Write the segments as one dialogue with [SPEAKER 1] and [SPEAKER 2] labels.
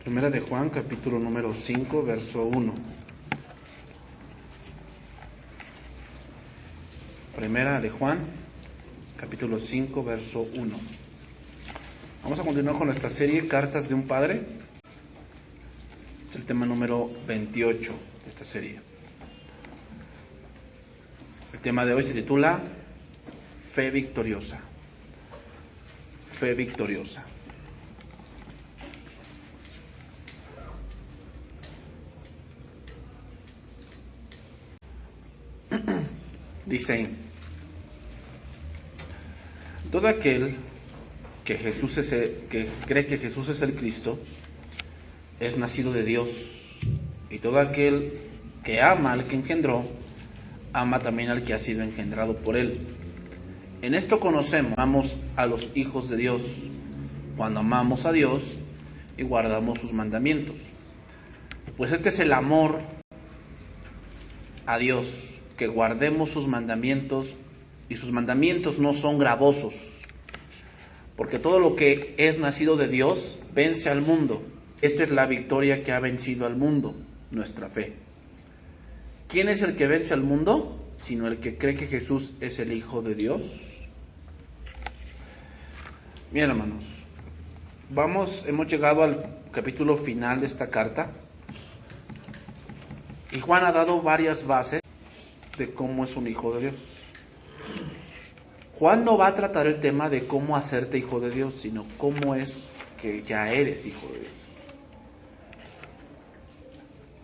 [SPEAKER 1] Primera de Juan, capítulo número 5, verso 1. Primera de Juan, capítulo 5, verso 1. Vamos a continuar con nuestra serie Cartas de un Padre. Es el tema número 28 de esta serie. El tema de hoy se titula Fe victoriosa. Fe victoriosa. Dice: todo aquel que cree que Jesús es el Cristo es nacido de Dios, y todo aquel que ama al que engendró ama también al que ha sido engendrado por él. En esto amamos a los hijos de Dios, cuando amamos a Dios y guardamos sus mandamientos. Pues este es el amor a Dios, que guardemos sus mandamientos, y sus mandamientos no son gravosos, porque todo lo que es nacido de Dios vence al mundo. Esta es la victoria que ha vencido al mundo, nuestra fe. ¿Quién es el que vence al mundo? Sino el que cree que Jesús es el Hijo de Dios. Bien, hermanos, hemos llegado al capítulo final de esta carta, y Juan ha dado varias bases de cómo es un hijo de Dios. Juan no va a tratar el tema de cómo hacerte hijo de Dios, sino cómo es que ya eres hijo de Dios.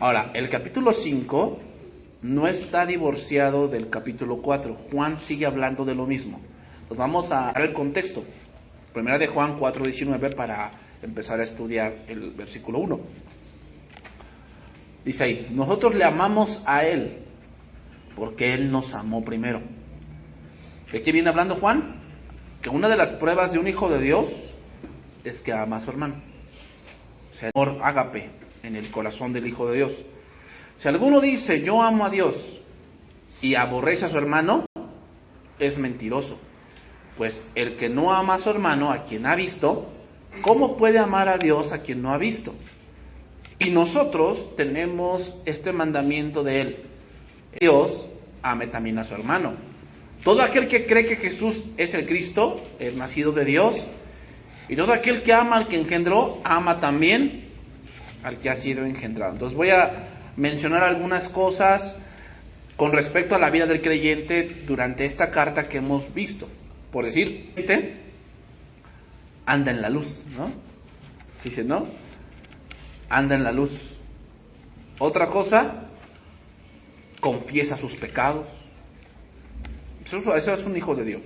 [SPEAKER 1] Ahora, el capítulo 5 no está divorciado del capítulo 4. Juan sigue hablando de lo mismo. Entonces vamos a dar el contexto. Primera de Juan 4:19 para empezar a estudiar el versículo 1. Dice ahí: nosotros le amamos a Él, porque Él nos amó primero. ¿De qué viene hablando Juan? Que una de las pruebas de un hijo de Dios es que ama a su hermano. O sea, amor ágape en el corazón del hijo de Dios. Si alguno dice yo amo a Dios y aborrece a su hermano, es mentiroso. Pues el que no ama a su hermano, a quien ha visto, ¿cómo puede amar a Dios a quien no ha visto? Y nosotros tenemos este mandamiento de Él: Dios ame también a su hermano. Todo aquel que cree que Jesús es el Cristo es nacido de Dios, y todo aquel que ama al que engendró ama también al que ha sido engendrado. Entonces voy a mencionar algunas cosas con respecto a la vida del creyente durante esta carta que hemos visto. Por decir, anda en la luz, ¿no? Dice, ¿no? Anda en la luz. Otra cosa, confiesa sus pecados. Eso es un hijo de Dios.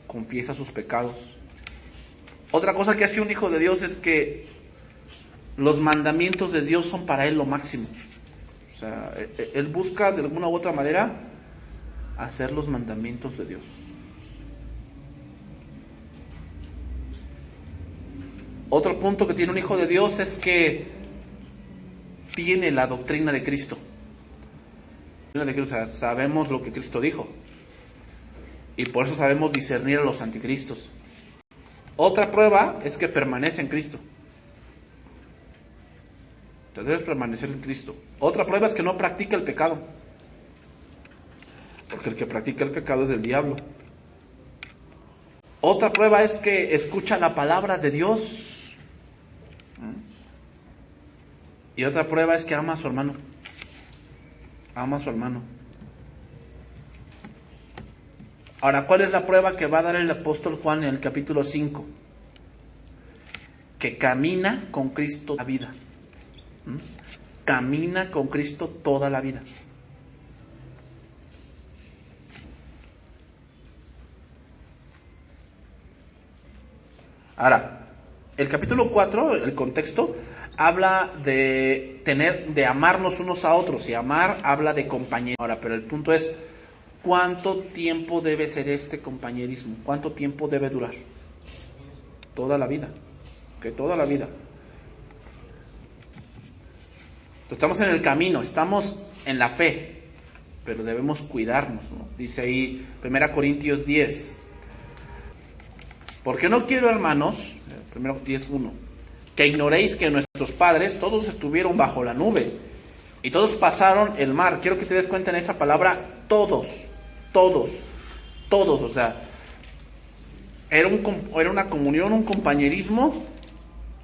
[SPEAKER 1] Confiesa sus pecados. Otra cosa que hace un hijo de Dios es que los mandamientos de Dios son para él lo máximo. O sea, él busca de alguna u otra manera hacer los mandamientos de Dios. Otro punto que tiene un hijo de Dios es que tiene la doctrina de Cristo. O sea, sabemos lo que Cristo dijo, y por eso sabemos discernir a los anticristos. Otra prueba es que permanece en Cristo. Te debes permanecer en Cristo. Otra prueba es que no practica el pecado, porque el que practica el pecado es del diablo. Otra prueba es que escucha la palabra de Dios. Y otra prueba es que ama a su hermano. Ama a su hermano. Ahora, ¿cuál es la prueba que va a dar el apóstol Juan en el capítulo 5? Que camina con Cristo la vida. Camina con Cristo toda la vida. Ahora, el capítulo 4, el contexto, habla de amarnos unos a otros, y amar habla de compañerismo. Ahora, pero el punto es, ¿cuánto tiempo debe ser este compañerismo? ¿Cuánto tiempo debe durar? Toda la vida. Que toda la vida. Estamos en el camino, estamos en la fe, pero debemos cuidarnos, ¿no? Dice ahí 1 Corintios 10. Porque no quiero, hermanos, 1 Corintios 10:1, que ignoréis que nuestros padres todos estuvieron bajo la nube y todos pasaron el mar. Quiero que te des cuenta en esa palabra, todos, o sea, era una comunión, un compañerismo,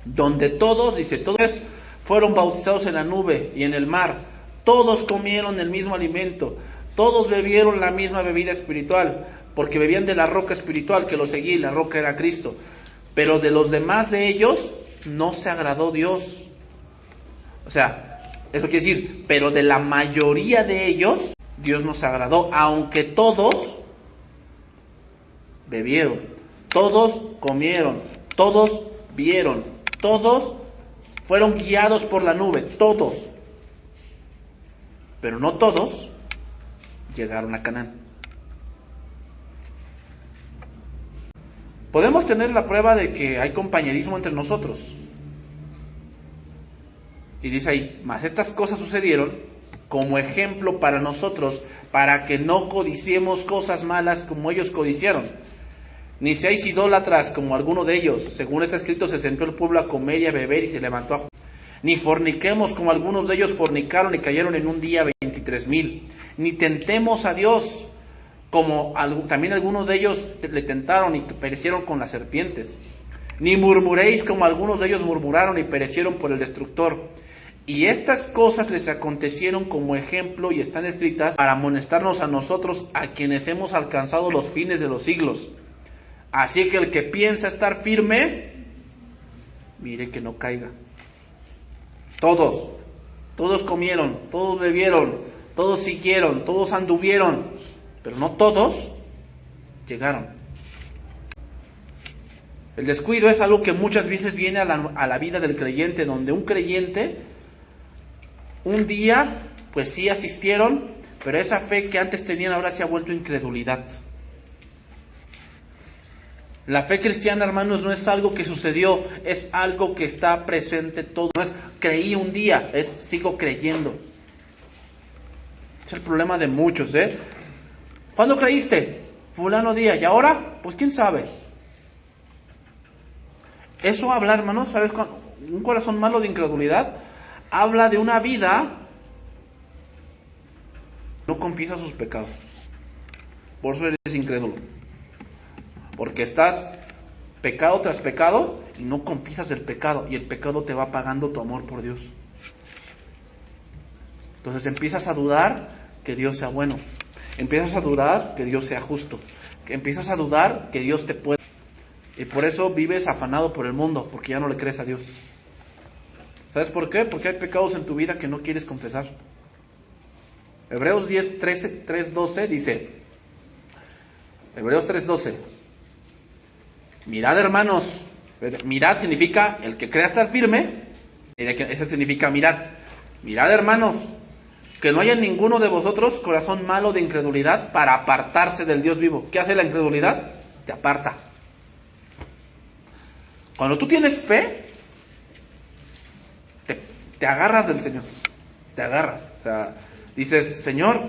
[SPEAKER 1] donde todos, dice, todos fueron bautizados en la nube y en el mar, todos comieron el mismo alimento, todos bebieron la misma bebida espiritual, porque bebían de la roca espiritual que los seguía, y la roca era Cristo. Pero de los demás de ellos no se agradó Dios. O sea, eso quiere decir, pero de la mayoría de ellos Dios no se agradó, aunque todos bebieron, todos comieron, todos vieron, todos fueron guiados por la nube, todos. Pero no todos llegaron a Canaán. Podemos tener la prueba de que hay compañerismo entre nosotros. Y dice ahí, mas estas cosas sucedieron como ejemplo para nosotros, para que no codiciemos cosas malas como ellos codiciaron. Ni seáis idólatras como alguno de ellos. Según está escrito, se sentó el pueblo a comer y a beber y se levantó a... Ni forniquemos como algunos de ellos fornicaron y cayeron en un día 23,000. Ni tentemos a Dios, como también algunos de ellos le tentaron y perecieron con las serpientes. Ni murmuréis como algunos de ellos murmuraron y perecieron por el destructor. Y estas cosas les acontecieron como ejemplo y están escritas para amonestarnos a nosotros, a quienes hemos alcanzado los fines de los siglos. Así que el que piensa estar firme, mire que no caiga. Todos comieron, todos bebieron, todos siguieron, todos anduvieron, pero no todos llegaron. El descuido es algo que muchas veces viene a la vida del creyente, donde un creyente, un día, pues sí asistieron, pero esa fe que antes tenían ahora se ha vuelto incredulidad. La fe cristiana, hermanos, no es algo que sucedió, es algo que está presente todo. No es creí un día, es sigo creyendo. Es el problema de muchos, ¿eh? ¿Cuándo creíste? Fulano día. ¿Y ahora? Pues quién sabe. Eso habla, hermanos, ¿sabes? Un corazón malo de incredulidad habla de una vida que no confiesa sus pecados. Por eso eres incrédulo. Porque estás pecado tras pecado y no confiesas el pecado, y el pecado te va apagando tu amor por Dios. Entonces empiezas a dudar que Dios sea bueno, empiezas a dudar que Dios sea justo, que empiezas a dudar que Dios te puede. Y por eso vives afanado por el mundo, porque ya no le crees a Dios. ¿Sabes por qué? Porque hay pecados en tu vida que no quieres confesar. Hebreos 3:12 dice, Hebreos 3:12, mirad, hermanos, mirad significa el que crea estar firme, eso significa mirad, hermanos, que no haya en ninguno de vosotros corazón malo de incredulidad para apartarse del Dios vivo. ¿Qué hace la incredulidad? Te aparta. Cuando tú tienes fe, te agarras del Señor, te agarras, o sea, dices, Señor,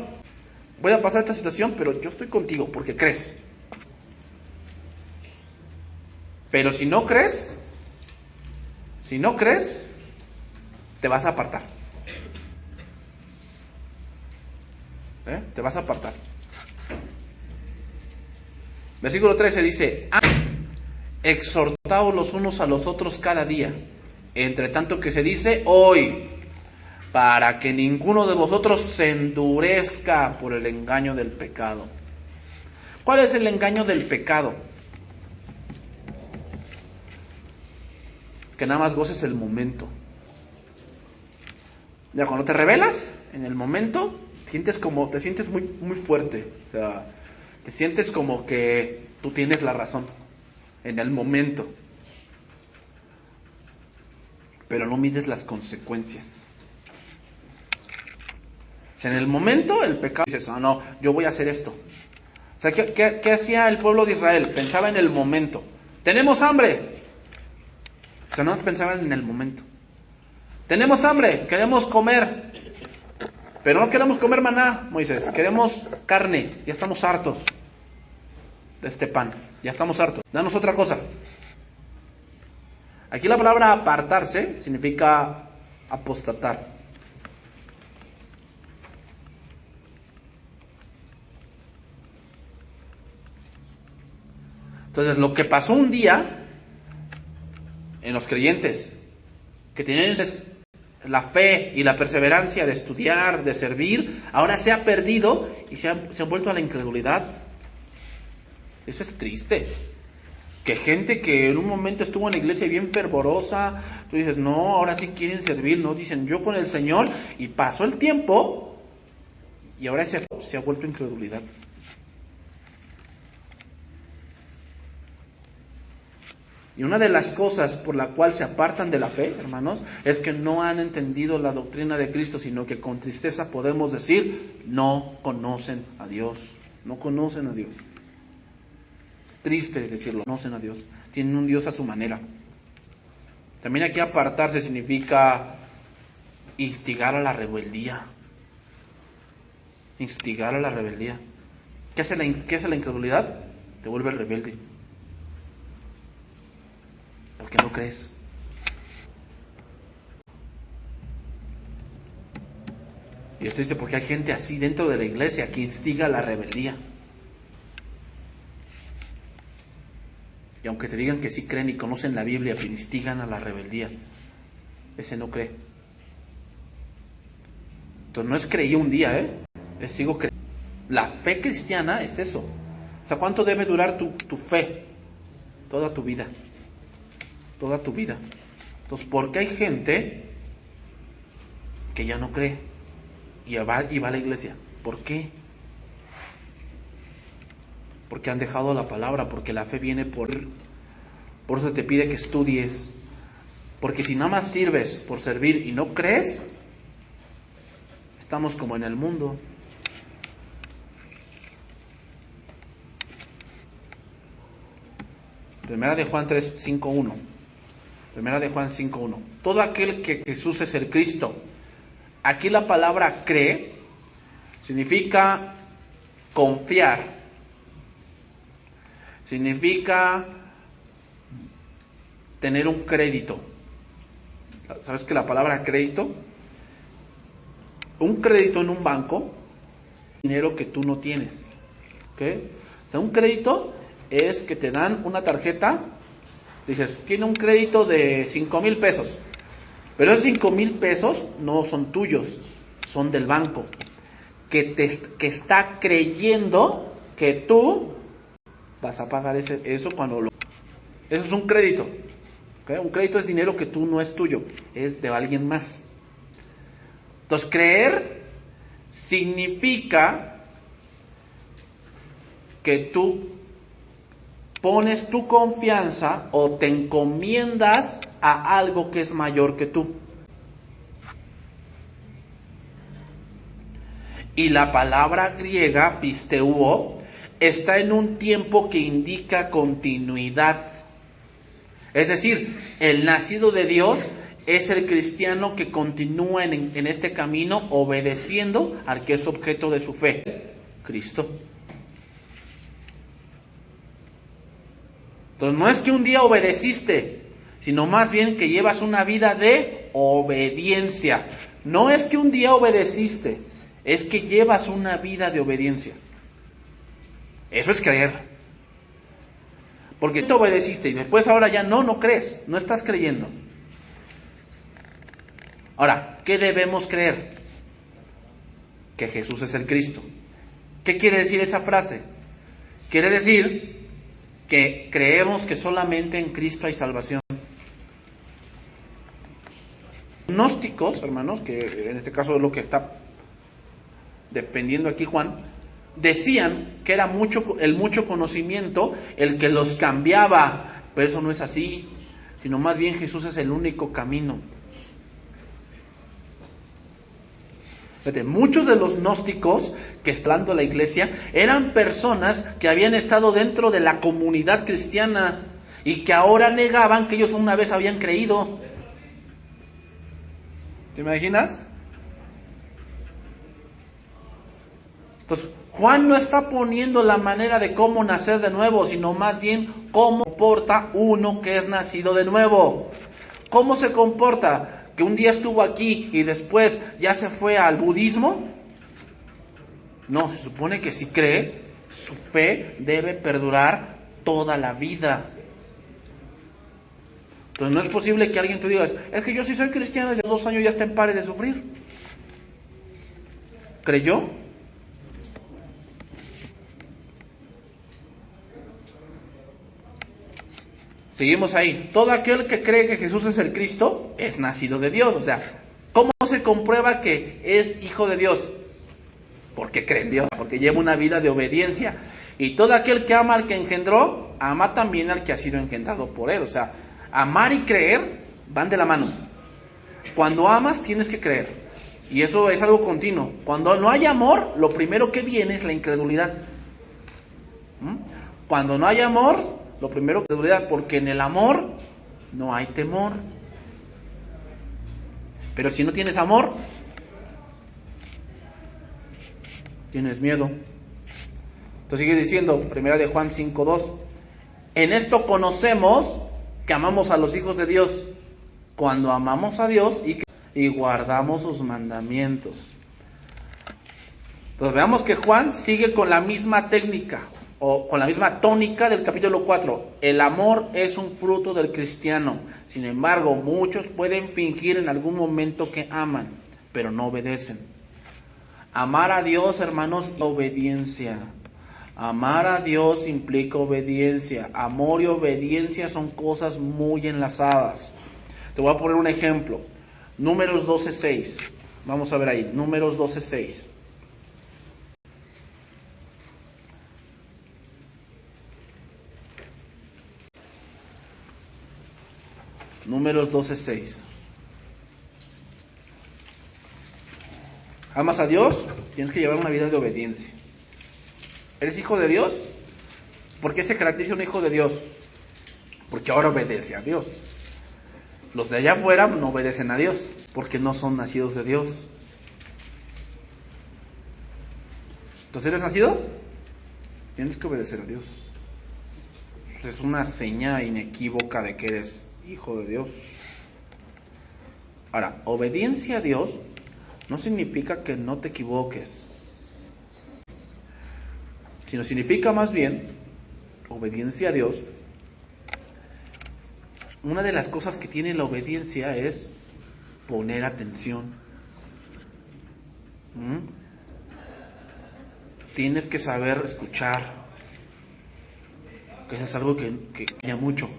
[SPEAKER 1] voy a pasar esta situación, pero yo estoy contigo porque crees. Pero si no crees, te vas a apartar. Te vas a apartar. Versículo 13 dice, exhortaos los unos a los otros cada día, entre tanto que se dice hoy, para que ninguno de vosotros se endurezca por el engaño del pecado. ¿Cuál es el engaño del pecado? Que nada más goces el momento. Ya cuando te rebelas, en el momento, te sientes muy, muy fuerte. O sea, te sientes como que tú tienes la razón. En el momento. Pero no mides las consecuencias. O sea, en el momento, el pecado dices, no, yo voy a hacer esto. O sea, ¿qué hacía el pueblo de Israel? Pensaba en el momento. ¡Tenemos hambre! O sea, no pensaban en el momento. Tenemos hambre, queremos comer. Pero no queremos comer maná, Moisés. Queremos carne, ya estamos hartos de este pan. Ya estamos hartos. Danos otra cosa. Aquí la palabra apartarse significa apostatar. Entonces, lo que pasó un día en los creyentes que tenían la fe y la perseverancia de estudiar, de servir, ahora se ha perdido y se han vuelto a la incredulidad. Eso es triste. Que gente que en un momento estuvo en la iglesia bien fervorosa, tú dices, no, ahora sí quieren servir, no, dicen yo con el Señor, y pasó el tiempo y ahora se ha vuelto incredulidad. Y una de las cosas por la cual se apartan de la fe, hermanos, es que no han entendido la doctrina de Cristo, sino que con tristeza podemos decir, no conocen a Dios, no conocen a Dios. Triste decirlo, conocen a Dios, tienen un Dios a su manera. También aquí apartarse significa instigar a la rebeldía. Instigar a la rebeldía. ¿Qué hace la incredulidad? Te vuelve rebelde. Porque no crees. Y es triste porque hay gente así dentro de la iglesia que instiga a la rebeldía. Y aunque te digan que sí creen y conocen la Biblia, pero instigan a la rebeldía. Ese no cree. Entonces no es creí un día, es sigo creyendo. La fe cristiana es eso. O sea, ¿cuánto debe durar tu fe? Toda tu vida. Toda tu vida. Entonces, ¿por qué hay gente que ya no cree y va a la iglesia? ¿Por qué? Porque han dejado la palabra, porque la fe viene por eso te pide que estudies, porque si nada más sirves por servir y no crees, estamos como en el mundo. Primera de Juan 5:1. Primera de Juan 5:1. Todo aquel que Jesús es el Cristo. Aquí la palabra cree significa confiar. Significa tener un crédito. ¿Sabes que la palabra crédito? Un crédito en un banco, dinero que tú no tienes. ¿Ok? O sea, un crédito es que te dan una tarjeta, dices, tiene un crédito de 5,000 pesos, pero esos 5,000 pesos no son tuyos, son del banco, que está creyendo que tú vas a pagar eso cuando lo... Eso es un crédito. ¿Okay? Un crédito es dinero que tú no es tuyo, es de alguien más. Entonces, creer significa que tú pones tu confianza o te encomiendas a algo que es mayor que tú. Y la palabra griega, pisteuo, está en un tiempo que indica continuidad. Es decir, el nacido de Dios es el cristiano que continúa en este camino obedeciendo al que es objeto de su fe, Cristo. Entonces no es que un día obedeciste, sino más bien que llevas una vida de obediencia. No es que un día obedeciste, es que llevas una vida de obediencia. Eso es creer. Porque tú obedeciste y después ahora ya no crees, no estás creyendo. Ahora, ¿qué debemos creer? Que Jesús es el Cristo. ¿Qué quiere decir esa frase? Quiere decir que creemos que solamente en Cristo hay salvación. Gnósticos, hermanos, que en este caso es lo que está defendiendo aquí Juan, decían que era el mucho conocimiento el que los cambiaba, pero eso no es así, sino más bien Jesús es el único camino. Fíjate, muchos de los gnósticos que están en la iglesia eran personas que habían estado dentro de la comunidad cristiana y que ahora negaban que ellos una vez habían creído. ¿Te imaginas? Entonces, Juan no está poniendo la manera de cómo nacer de nuevo, sino más bien cómo comporta uno que es nacido de nuevo. ¿Cómo se comporta? ¿Que un día estuvo aquí y después ya se fue al budismo? No, se supone que si cree, su fe debe perdurar toda la vida. Entonces no es posible que alguien te diga, es que yo sí soy cristiano y de los 2 años ya está en pare de sufrir. ¿Creyó? Seguimos ahí. Todo aquel que cree que Jesús es el Cristo es nacido de Dios. O sea, ¿cómo se comprueba que es hijo de Dios? Porque cree en Dios, porque lleva una vida de obediencia. Y todo aquel que ama al que engendró, ama también al que ha sido engendrado por él. O sea, amar y creer van de la mano. Cuando amas tienes que creer. Y eso es algo continuo. Cuando no hay amor, lo primero que viene es la incredulidad. Cuando no hay amor, lo primero que es incredulidad, porque en el amor no hay temor. Pero si no tienes amor, tienes miedo. Entonces sigue diciendo, 1 de Juan 5:2, en esto conocemos que amamos a los hijos de Dios, cuando amamos a Dios y guardamos sus mandamientos. Entonces veamos que Juan sigue con la misma técnica, o con la misma tónica del capítulo 4. El amor es un fruto del cristiano. Sin embargo, muchos pueden fingir en algún momento que aman, pero no obedecen. Amar a Dios, hermanos, obediencia. Amar a Dios implica obediencia. Amor y obediencia son cosas muy enlazadas. Te voy a poner un ejemplo. Números 12:6. Vamos a ver ahí. Números 12:6. Números 12:6. ¿Amas a Dios? Tienes que llevar una vida de obediencia. ¿Eres hijo de Dios? ¿Por qué se caracteriza un hijo de Dios? Porque ahora obedece a Dios. Los de allá afuera no obedecen a Dios, porque no son nacidos de Dios. Entonces, ¿eres nacido? Tienes que obedecer a Dios. Es una señal inequívoca de que eres hijo de Dios. Ahora, obediencia a Dios no significa que no te equivoques, sino significa más bien, obediencia a Dios, una de las cosas que tiene la obediencia es poner atención. Tienes que saber escuchar, que eso es algo que cambia mucho.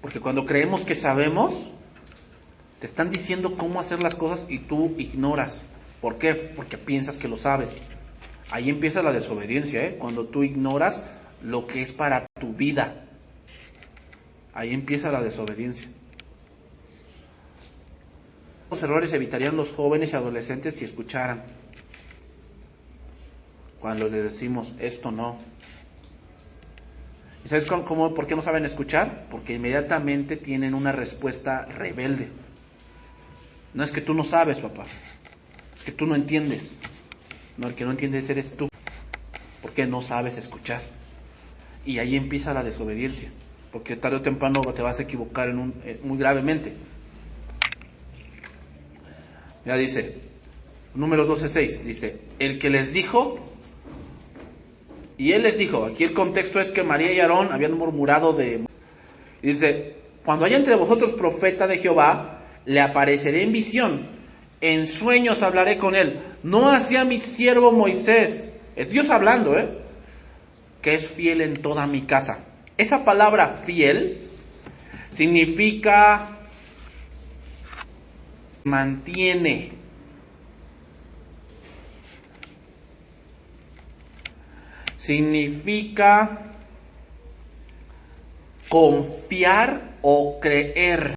[SPEAKER 1] Porque cuando creemos que sabemos, te están diciendo cómo hacer las cosas y tú ignoras. ¿Por qué? Porque piensas que lo sabes. Ahí empieza la desobediencia, cuando tú ignoras lo que es para tu vida. Ahí empieza la desobediencia. Los errores evitarían los jóvenes y adolescentes si escucharan. Cuando les decimos, esto no. ¿Y sabes por qué no saben escuchar? Porque inmediatamente tienen una respuesta rebelde. No es que tú no sabes, papá. Es que tú no entiendes. No, el que no entiendes eres tú. Porque no sabes escuchar. Y ahí empieza la desobediencia. Porque tarde o temprano te vas a equivocar muy gravemente. Ya dice, Números 12:6, dice, el que les dijo, y él les dijo, aquí el contexto es que María y Aarón habían murmurado y dice, cuando haya entre vosotros profeta de Jehová, le apareceré en visión, en sueños hablaré con él, no así a mi siervo Moisés, es Dios hablando, que es fiel en toda mi casa. Esa palabra fiel significa mantiene. Significa confiar o creer.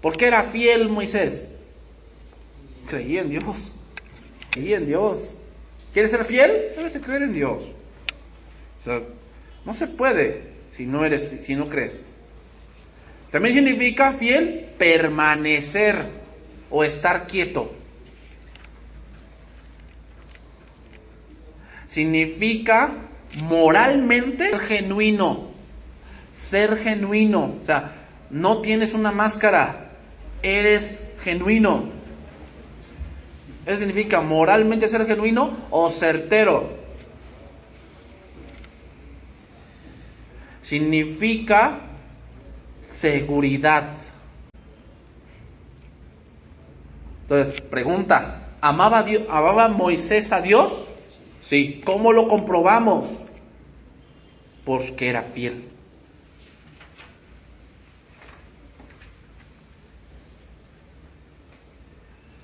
[SPEAKER 1] ¿Por qué era fiel Moisés? Creía en Dios. Creía en Dios. ¿Quieres ser fiel? Debes de creer en Dios. O sea, no se puede si no crees. También significa fiel permanecer o estar quieto. significa moralmente ser genuino. Ser genuino. O sea, no tienes una máscara. Eres genuino. Eso significa moralmente ser genuino o certero. Significa seguridad. Entonces, pregunta, ¿amaba Moisés a Dios? Sí. ¿Cómo lo comprobamos? Porque era fiel.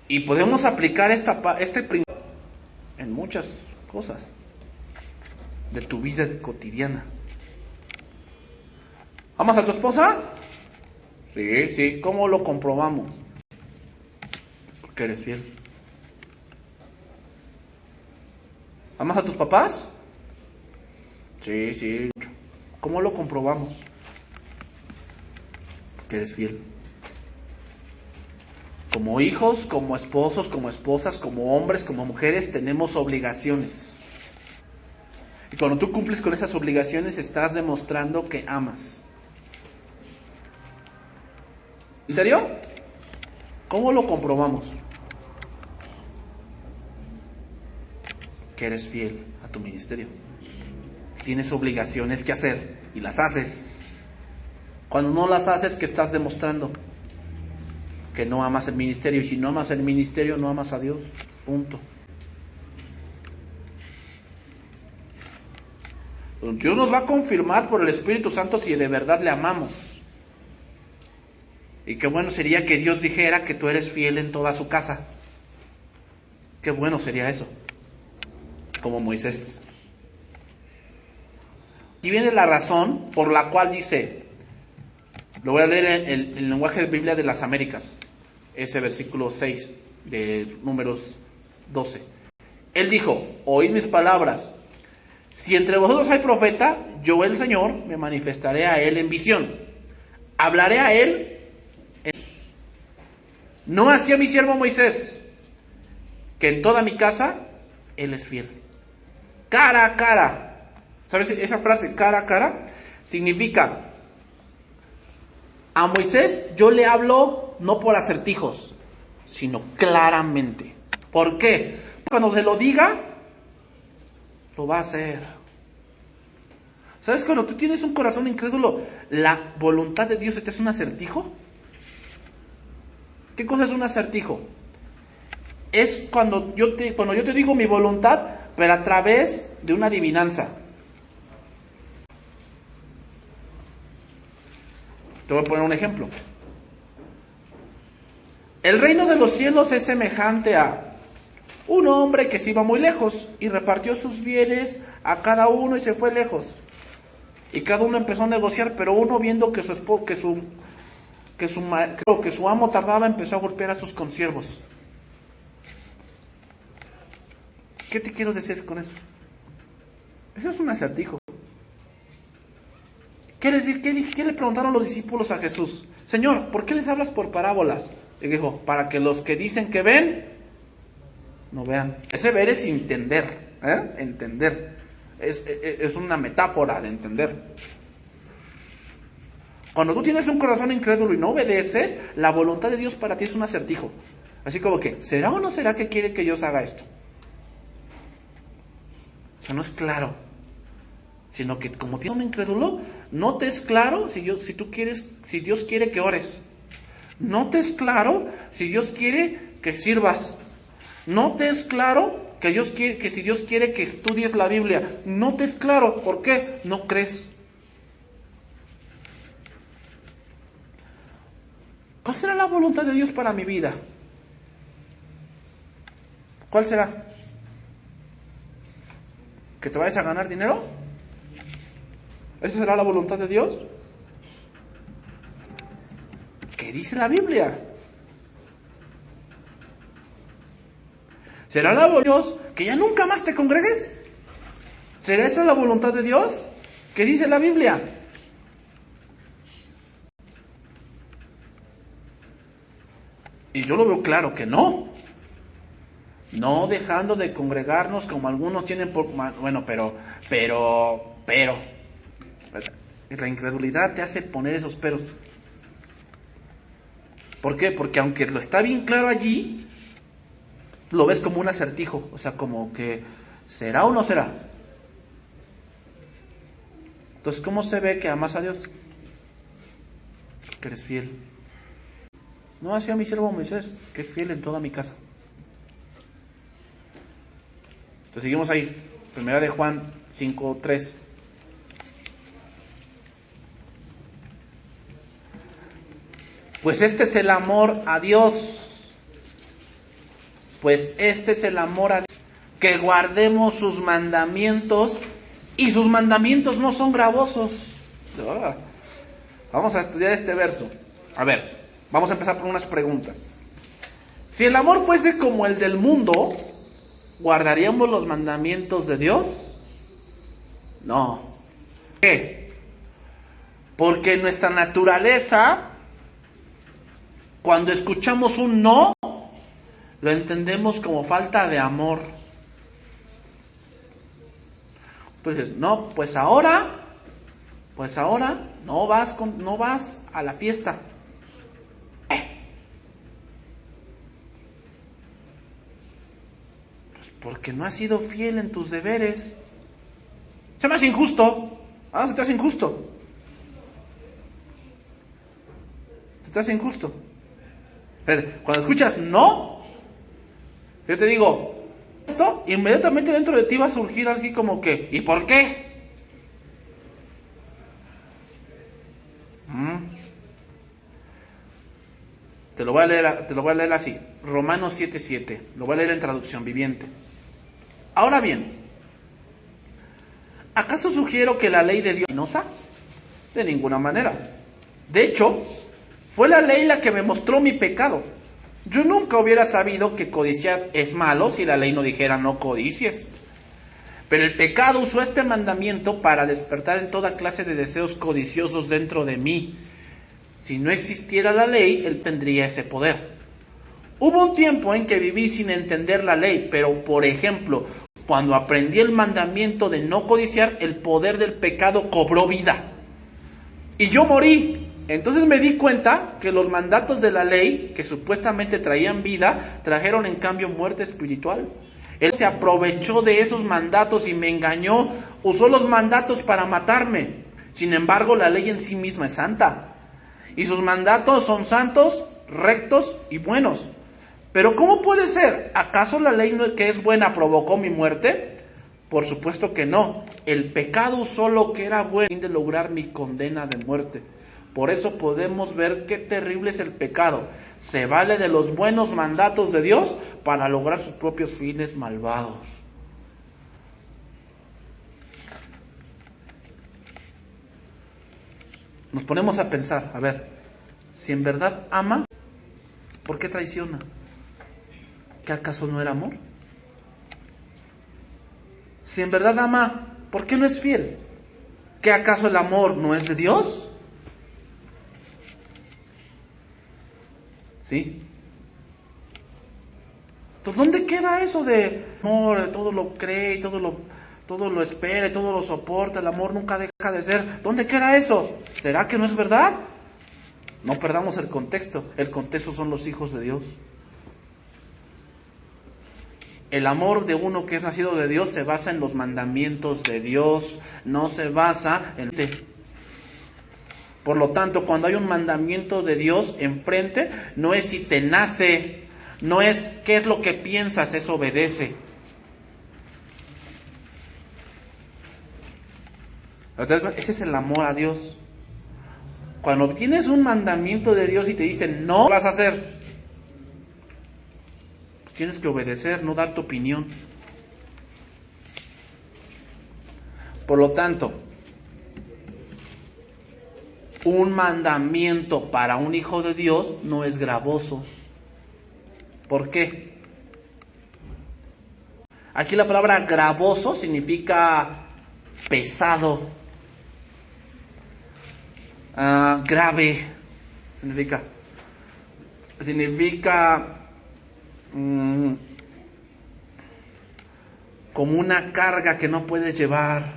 [SPEAKER 1] Y podemos aplicar este principio en muchas cosas de tu vida cotidiana. ¿Amas a tu esposa? Sí, sí. ¿Cómo lo comprobamos? Porque eres fiel. ¿Amas a tus papás? Sí, sí. ¿Cómo lo comprobamos? Porque eres fiel. Como hijos, como esposos, como esposas, como hombres, como mujeres, tenemos obligaciones. Y cuando tú cumples con esas obligaciones, estás demostrando que amas. ¿En serio? ¿Cómo lo comprobamos? Que eres fiel a tu ministerio. Tienes obligaciones que hacer y las haces. Cuando no las haces, ¿qué estás demostrando? Que no amas el ministerio. Y si no amas el ministerio, no amas a Dios. Punto. Dios nos va a confirmar por el Espíritu Santo si de verdad le amamos. Y qué bueno sería que Dios dijera que tú eres fiel en toda su casa. Qué bueno sería eso. Como Moisés. Y viene la razón por la cual dice, lo voy a leer en el lenguaje de Biblia de las Américas, ese versículo 6 de Números 12. Él dijo, oíd mis palabras, si entre vosotros hay profeta, yo el Señor me manifestaré a él en visión. Hablaré a él no así a mi siervo Moisés, que en toda mi casa él es fiel. Cara a cara. ¿Sabes esa frase, cara a cara? Significa, a Moisés yo le hablo no por acertijos, sino claramente. ¿Por qué? Cuando se lo diga, lo va a hacer. ¿Sabes? Cuando tú tienes un corazón incrédulo, la voluntad de Dios se te hace un acertijo. ¿Qué cosa es un acertijo? Es cuando yo te digo mi voluntad, pero a través de una adivinanza. Te voy a poner un ejemplo. El reino de los cielos es semejante a un hombre que se iba muy lejos y repartió sus bienes a cada uno y se fue lejos. Y cada uno empezó a negociar, pero uno viendo que su amo tardaba, empezó a golpear a sus consiervos. ¿Qué te quiero decir con eso? Eso es un acertijo. ¿Qué le preguntaron los discípulos a Jesús? Señor, ¿por qué les hablas por parábolas? Y dijo, para que los que dicen que ven, no vean. Ese ver es entender, entender. Es una metáfora de entender. Cuando tú tienes un corazón incrédulo y no obedeces, la voluntad de Dios para ti es un acertijo. Así como que, ¿será o no será que quiere que Dios haga esto? O sea, no es claro. Sino que como tienes un incrédulo, no te es claro si Dios quiere que ores. No te es claro si Dios quiere que sirvas. No te es claro que si Dios quiere que estudies la Biblia. No te es claro. ¿Por qué? No crees. ¿Cuál será la voluntad de Dios para mi vida? ¿Cuál será? ¿Que te vayas a ganar dinero? ¿Esa será la voluntad de Dios? ¿Qué dice la Biblia? ¿Será la voluntad de Dios que ya nunca más te congregues? ¿Será esa la voluntad de Dios? ¿Qué dice la Biblia? Y yo lo veo claro que no. no dejando de congregarnos como algunos tienen por... Bueno, pero... La incredulidad te hace poner esos peros. ¿Por qué? Porque aunque lo está bien claro allí, lo ves como un acertijo. O sea, como que, ¿será o no será? Entonces, ¿cómo se ve que amas a Dios? Que eres fiel. No hacía mi siervo Moisés, que es fiel en toda mi casa. Entonces seguimos ahí. Primera de Juan 5:3. Pues este es el amor a Dios. Pues este es el amor a Dios. Que guardemos sus mandamientos. Y sus mandamientos no son gravosos. Vamos a estudiar este verso. A ver, vamos a empezar por unas preguntas. Si el amor fuese como el del mundo, ¿guardaríamos los mandamientos de Dios? No. ¿Por qué? Porque nuestra naturaleza, cuando escuchamos un no, lo entendemos como falta de amor. Entonces, no, pues ahora no vas a la fiesta. Pues porque no has sido fiel en tus deberes. Se me hace injusto. Se te hace injusto. Se te hace injusto. Cuando escuchas no, yo te digo, esto, inmediatamente dentro de ti va a surgir así como que, ¿y por qué? Te lo voy a leer así, Romanos 7:7, lo voy a leer en traducción viviente. Ahora bien, ¿acaso sugiero que la ley de Dios es penosa? De ninguna manera. De hecho, fue la ley la que me mostró mi pecado. Yo nunca hubiera sabido que codiciar es malo si la ley no dijera no codicies. Pero el pecado usó este mandamiento para despertar en toda clase de deseos codiciosos dentro de mí. Si no existiera la ley, él tendría ese poder. Hubo un tiempo en que viví sin entender la ley, pero por ejemplo, cuando aprendí el mandamiento de no codiciar, el poder del pecado cobró vida. Y yo morí. Entonces me di cuenta que los mandatos de la ley, que supuestamente traían vida, trajeron en cambio muerte espiritual. Él se aprovechó de esos mandatos y me engañó, usó los mandatos para matarme. Sin embargo, la ley en sí misma es santa. Y sus mandatos son santos, rectos y buenos. Pero ¿cómo puede ser? ¿Acaso la ley que es buena provocó mi muerte? Por supuesto que no. El pecado usó lo que era bueno a fin de lograr mi condena de muerte. Por eso podemos ver qué terrible es el pecado. Se vale de los buenos mandatos de Dios para lograr sus propios fines malvados. Nos ponemos a pensar, a ver, si en verdad ama, ¿por qué traiciona? ¿Qué acaso no era amor? Si en verdad ama, ¿por qué no es fiel? ¿Qué acaso el amor no es de Dios? ¿Sí? Entonces, ¿dónde queda eso de amor? Todo lo cree, todo lo espera, todo lo soporta, el amor nunca deja de ser. ¿Dónde queda eso? ¿Será que no es verdad? No perdamos el contexto. El contexto son los hijos de Dios. El amor de uno que es nacido de Dios se basa en los mandamientos de Dios, no se basa en... Por lo tanto, cuando hay un mandamiento de Dios enfrente, no es si te nace, no es qué es lo que piensas, es obedece. Ese es el amor a Dios. Cuando tienes un mandamiento de Dios y te dicen no lo vas a hacer, pues tienes que obedecer, no dar tu opinión. Por lo tanto, un mandamiento para un hijo de Dios no es gravoso. ¿Por qué? Aquí la palabra gravoso significa pesado, grave, significa como una carga que no puedes llevar.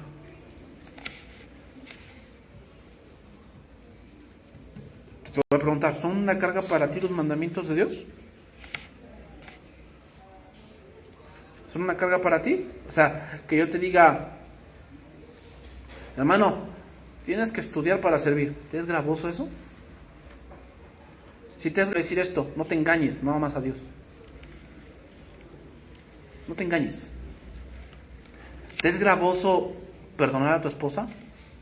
[SPEAKER 1] Te voy a preguntar, ¿son una carga para ti los mandamientos de Dios? ¿Son una carga para ti? O sea, que yo te diga, hermano, tienes que estudiar para servir. ¿Te es gravoso eso? Si te has de decir esto, no te engañes, no amas a Dios. No te engañes. ¿Te es gravoso perdonar a tu esposa?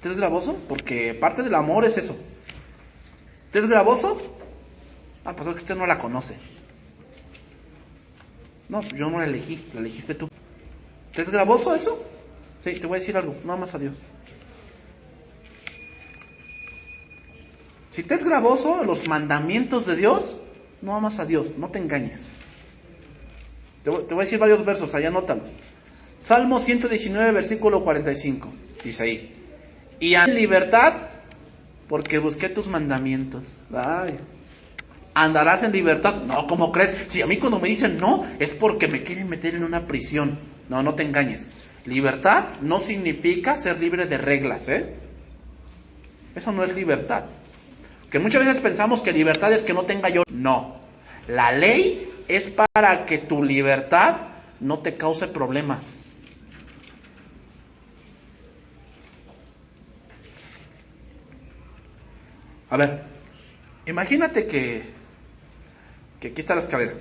[SPEAKER 1] ¿Te es gravoso? Porque parte del amor es eso. ¿Te es gravoso? Ah, pues es que usted no la conoce. No, yo no la elegí, la elegiste tú. ¿Te es gravoso eso? Sí, te voy a decir algo, no amas a Dios. Si te es gravoso los mandamientos de Dios, no amas a Dios, no te engañes. Te voy a decir varios versos, allá anótalos. Salmo 119, versículo 45, dice ahí. Y en libertad, porque busqué tus mandamientos. Ay. ¿Andarás en libertad? No, ¿cómo crees? Si a mí cuando me dicen no, es porque me quieren meter en una prisión. No, no te engañes. Libertad no significa ser libre de reglas, ¿eh? Eso no es libertad. Que muchas veces pensamos que libertad es que no tenga yo. No. La ley es para que tu libertad no te cause problemas. A ver, imagínate que aquí está la escalera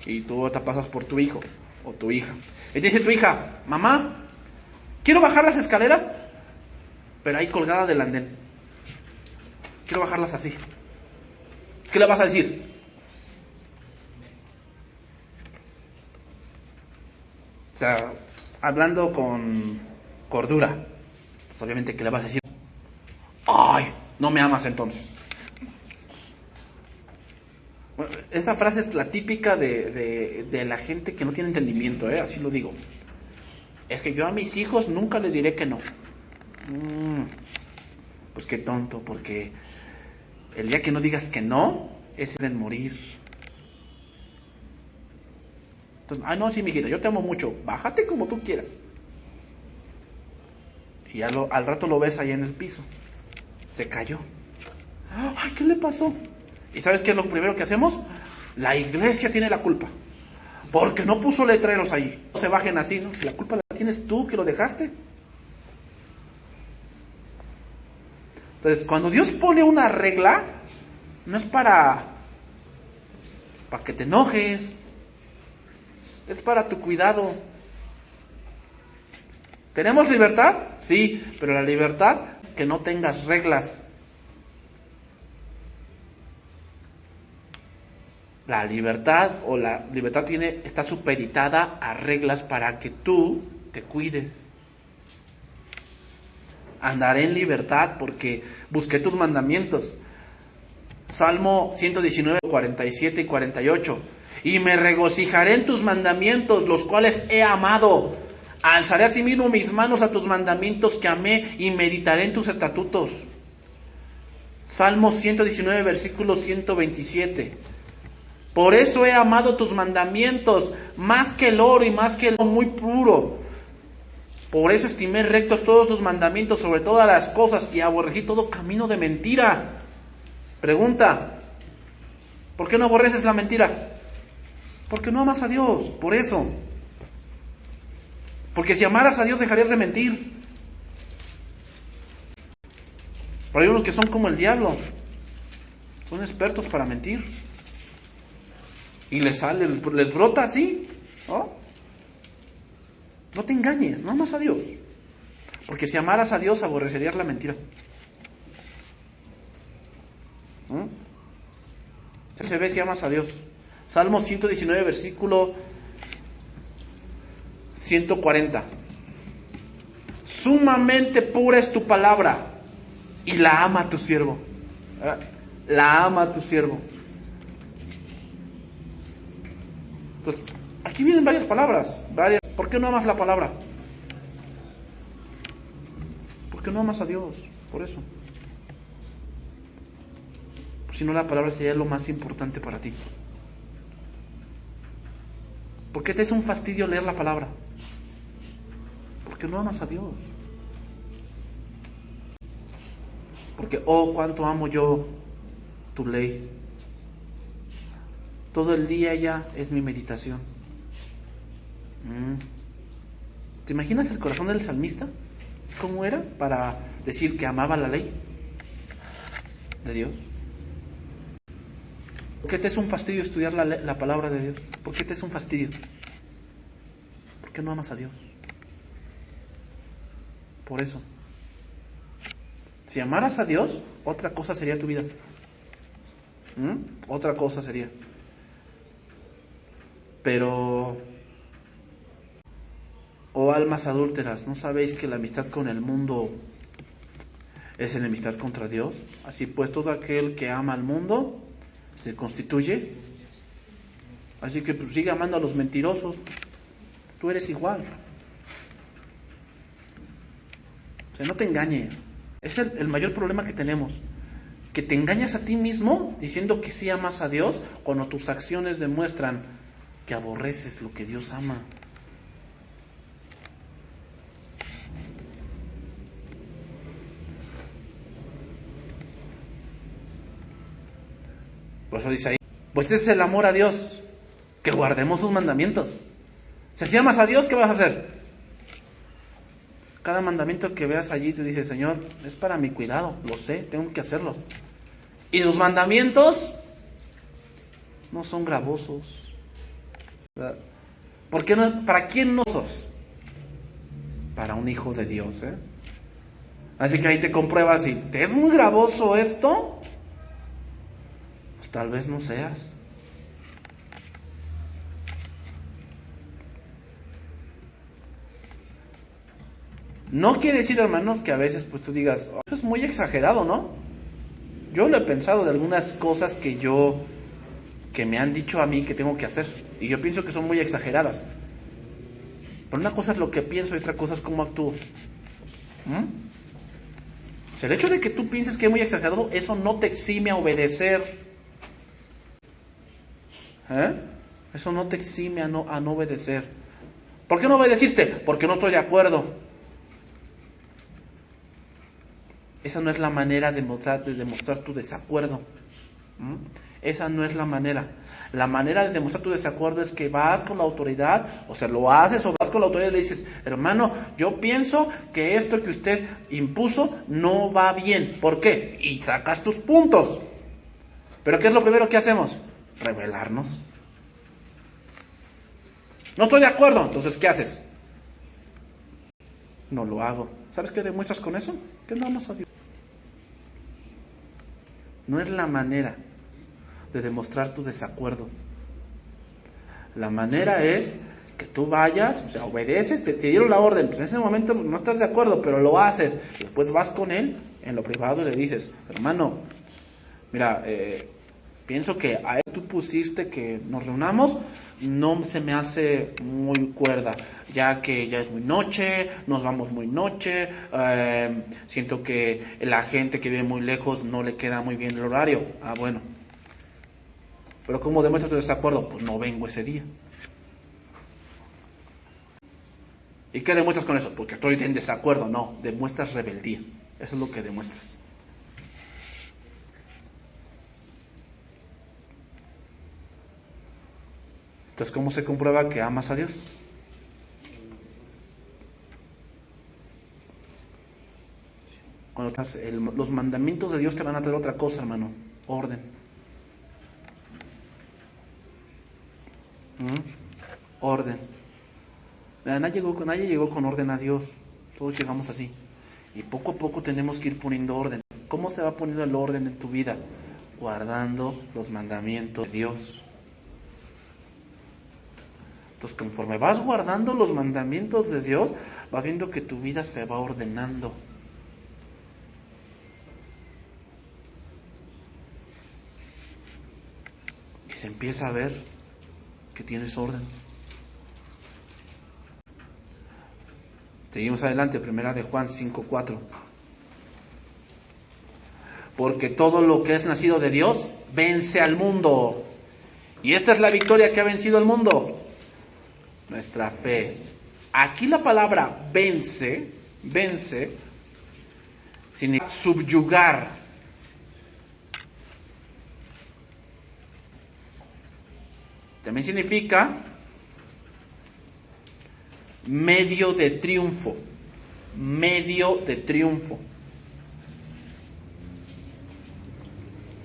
[SPEAKER 1] y tú te pasas por tu hijo o tu hija. Y te dice tu hija, mamá, quiero bajar las escaleras, pero ahí colgada del andén. Quiero bajarlas así. ¿Qué le vas a decir? O sea, hablando con cordura, pues obviamente ¿qué le vas a decir? ¡Ay! No me amas entonces. Bueno, esa frase es la típica de la gente que no tiene entendimiento, así lo digo. Es que yo a mis hijos nunca les diré que no. Pues qué tonto, porque el día que no digas que no, es el morir. Entonces, no, sí, mijito, yo te amo mucho, bájate como tú quieras. Y al rato lo ves ahí en el piso. Se cayó. Ay, ¿qué le pasó? ¿Y sabes qué es lo primero que hacemos? La iglesia tiene la culpa. Porque no puso letreros ahí. No se bajen así, ¿no? Si la culpa la tienes tú que lo dejaste. Entonces, cuando Dios pone una regla, no es para que te enojes. Es para tu cuidado. ¿Tenemos libertad? Sí, pero la libertad, que no tengas reglas. La libertad está supeditada a reglas para que tú te cuides. Andaré en libertad porque busqué tus mandamientos. Salmo 119, 47 y 48. Y me regocijaré en tus mandamientos, los cuales he amado. Alzaré asimismo mis manos a tus mandamientos que amé y meditaré en tus estatutos. Salmo 119, versículo 127. Por eso he amado tus mandamientos, más que el oro y más que el oro muy puro. Por eso estimé rectos todos tus mandamientos sobre todas las cosas y aborrecí todo camino de mentira. Pregunta, ¿por qué no aborreces la mentira? Porque no amas a Dios, por eso. Porque si amaras a Dios dejarías de mentir. Pero hay unos que son como el diablo, son expertos para mentir. Y les brota así, ¿no? No te engañes, no amas a Dios. Porque si amaras a Dios, aborrecerías la mentira. Se ve si amas a Dios. Salmo 119, versículo 140. Sumamente pura es tu palabra y la ama tu siervo. La ama tu siervo. Entonces, aquí vienen varias palabras. ¿Por qué no amas la palabra? Porque no amas a Dios, por eso. Si no, la palabra sería lo más importante para ti. ¿Por qué te es un fastidio leer la palabra? Porque no amas a Dios. Porque, oh, cuánto amo yo tu ley. Todo el día ya es mi meditación. ¿Te imaginas el corazón del salmista? ¿Cómo era para decir que amaba la ley de Dios? ¿Por qué te es un fastidio estudiar la palabra de Dios? ¿Por qué te es un fastidio? Porque no amas a Dios. Por eso. Si amaras a Dios, otra cosa sería tu vida. Otra cosa sería. Pero, oh almas adúlteras, ¿no sabéis que la amistad con el mundo es enemistad contra Dios? Así pues, todo aquel que ama al mundo se constituye. Así que pues, sigue amando a los mentirosos. Tú eres igual. O sea, no te engañes. Es el mayor problema que tenemos. Que te engañas a ti mismo diciendo que sí amas a Dios cuando tus acciones demuestran que aborreces lo que Dios ama. Por eso dice ahí, pues este es el amor a Dios, que guardemos sus mandamientos. Si amas a Dios, ¿qué vas a hacer? Cada mandamiento que veas allí te dice, Señor, es para mi cuidado, lo sé, tengo que hacerlo. Y los mandamientos no son gravosos. ¿Por qué no? ¿Para quién no sos? Para un hijo de Dios, ¿eh? Así que ahí te compruebas si te es muy gravoso esto, pues tal vez no seas. No quiere decir, hermanos, que a veces pues tú digas, oh, eso es muy exagerado, ¿no? Yo lo he pensado de algunas cosas que me han dicho a mí que tengo que hacer. Y yo pienso que son muy exageradas. Pero una cosa es lo que pienso y otra cosa es cómo actúo. O sea, el hecho de que tú pienses que es muy exagerado, eso no te exime a obedecer. Eso no te exime a no obedecer. ¿Por qué no obedeciste? Porque no estoy de acuerdo. Esa no es la manera de demostrar tu desacuerdo. Esa no es la manera. La manera de demostrar tu desacuerdo es que vas con la autoridad, o sea, lo haces o vas con la autoridad y le dices, hermano, yo pienso que esto que usted impuso no va bien. ¿Por qué? Y sacas tus puntos. ¿Pero qué es lo primero que hacemos? Rebelarnos. No estoy de acuerdo, entonces, ¿qué haces? No lo hago. ¿Sabes qué demuestras con eso? Que no amas a Dios. No es la manera de demostrar tu desacuerdo. La manera es que tú vayas, o sea, obedeces, te dieron la orden, pues en ese momento no estás de acuerdo, pero lo haces. Después vas con él en lo privado y le dices, hermano, mira, pienso que a él tú pusiste que nos reunamos, no se me hace muy cuerda, ya que ya es muy noche, nos vamos muy noche, siento que la gente que vive muy lejos no le queda muy bien el horario. Ah, bueno. Pero ¿cómo demuestras tu desacuerdo? Pues no vengo ese día. ¿Y qué demuestras con eso? Porque estoy en desacuerdo. No, demuestras rebeldía. Eso es lo que demuestras. Entonces, ¿cómo se comprueba que amas a Dios? Cuando los mandamientos de Dios te van a traer otra cosa, hermano. Orden. Orden. Nadie llegó con orden a Dios. Todos llegamos así. Y poco a poco tenemos que ir poniendo orden. ¿Cómo se va poniendo el orden en tu vida? Guardando los mandamientos de Dios. Entonces, conforme vas guardando los mandamientos de Dios, vas viendo que tu vida se va ordenando. Y se empieza a ver que tienes orden. Seguimos adelante, primera de Juan 5:4. Porque todo lo que es nacido de Dios vence al mundo. Y esta es la victoria que ha vencido al mundo. Nuestra fe. Aquí la palabra vence, significa subyugar. También significa medio de triunfo. Medio de triunfo.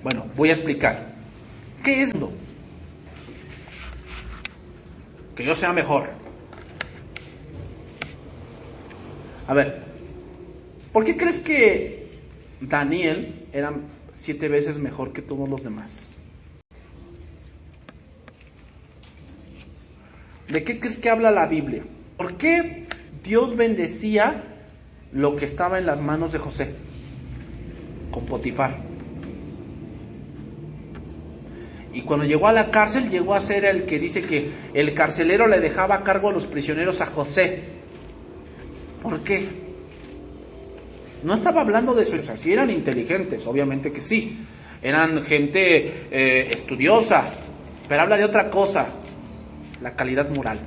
[SPEAKER 1] Bueno, voy a explicar. ¿Qué es mundo? Que yo sea mejor. A ver, ¿por qué crees que Daniel era 7 veces mejor que todos los demás? ¿De qué crees que habla la Biblia? ¿Por qué Dios bendecía lo que estaba en las manos de José? Con Potifar. Y cuando llegó a la cárcel, llegó a ser el que dice que el carcelero le dejaba a cargo a los prisioneros a José. ¿Por qué? No estaba hablando de eso. O sea, sí eran inteligentes, obviamente que sí. Eran gente estudiosa. Pero habla de otra cosa. La calidad moral.